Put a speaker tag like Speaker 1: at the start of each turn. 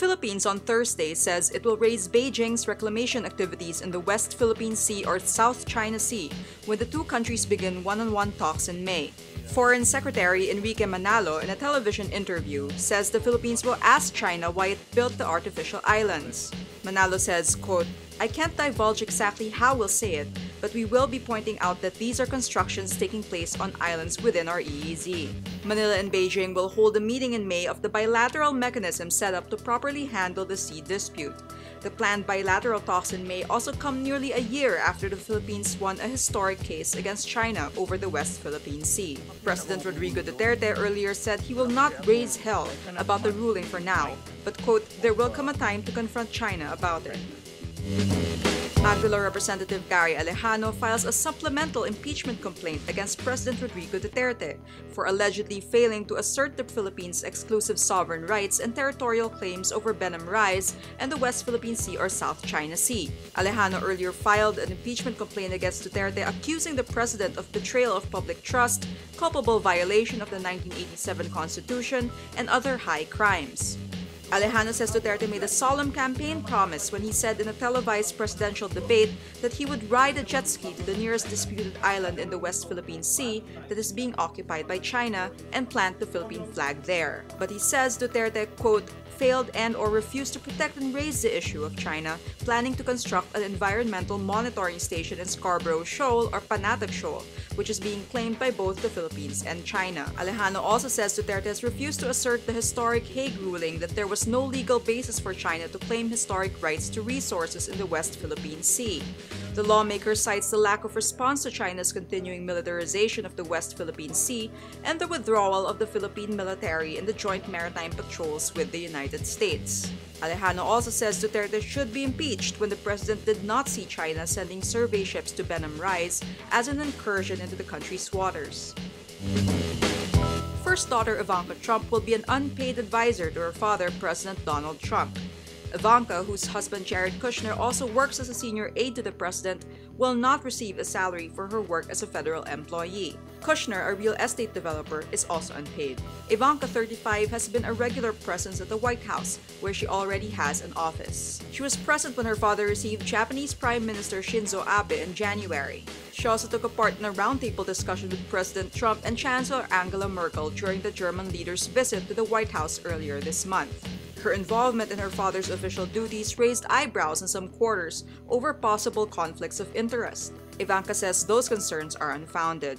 Speaker 1: Philippines on Thursday says it will raise Beijing's reclamation activities in the West Philippine Sea or South China Sea when the two countries begin one-on-one talks in May. Foreign Secretary Enrique Manalo, in a television interview, says the Philippines will ask China why it built the artificial islands. Manalo says, quote, "I can't divulge exactly how we'll say it, but we will be pointing out that these are constructions taking place on islands within our EEZ." Manila and Beijing will hold a meeting in May of the bilateral mechanism set up to properly handle the sea dispute. The planned bilateral talks in May also come nearly a year after the Philippines won a historic case against China over the West Philippine Sea. President Rodrigo Duterte earlier said he will not raise hell about the ruling for now, but, quote, "there will come a time to confront China about it." Magdalo Representative Gary Alejano files a supplemental impeachment complaint against President Rodrigo Duterte for allegedly failing to assert the Philippines' exclusive sovereign rights and territorial claims over Benham Rise and the West Philippine Sea or South China Sea. Alejano earlier filed an impeachment complaint against Duterte accusing the president of betrayal of public trust, culpable violation of the 1987 Constitution, and other high crimes. Alejano says Duterte made a solemn campaign promise when he said in a televised presidential debate that he would ride a jet ski to the nearest disputed island in the West Philippine Sea that is being occupied by China and plant the Philippine flag there. But he says Duterte, quote, "failed and/or refused to protect and raise the issue of China planning to construct an environmental monitoring station in Scarborough Shoal or Panatag Shoal, which is being claimed by both the Philippines and China." Alejano also says Duterte has refused to assert the historic Hague ruling that there was no legal basis for China to claim historic rights to resources in the West Philippine Sea. The lawmaker cites the lack of response to China's continuing militarization of the West Philippine Sea and the withdrawal of the Philippine military in the joint maritime patrols with the United States. Alejano also says Duterte should be impeached when the president did not see China sending survey ships to Benham Rise as an incursion into the country's waters. First daughter Ivanka Trump will be an unpaid advisor to her father, President Donald Trump. Ivanka, whose husband Jared Kushner also works as a senior aide to the president, will not receive a salary for her work as a federal employee. Kushner, a real estate developer, is also unpaid. Ivanka, 35, has been a regular presence at the White House, where she already has an office. She was present when her father received Japanese Prime Minister Shinzo Abe in January. She also took a part in a roundtable discussion with President Trump and Chancellor Angela Merkel during the German leader's visit to the White House earlier this month. Her involvement in her father's official duties raised eyebrows in some quarters over possible conflicts of interest. Ivanka says those concerns are unfounded.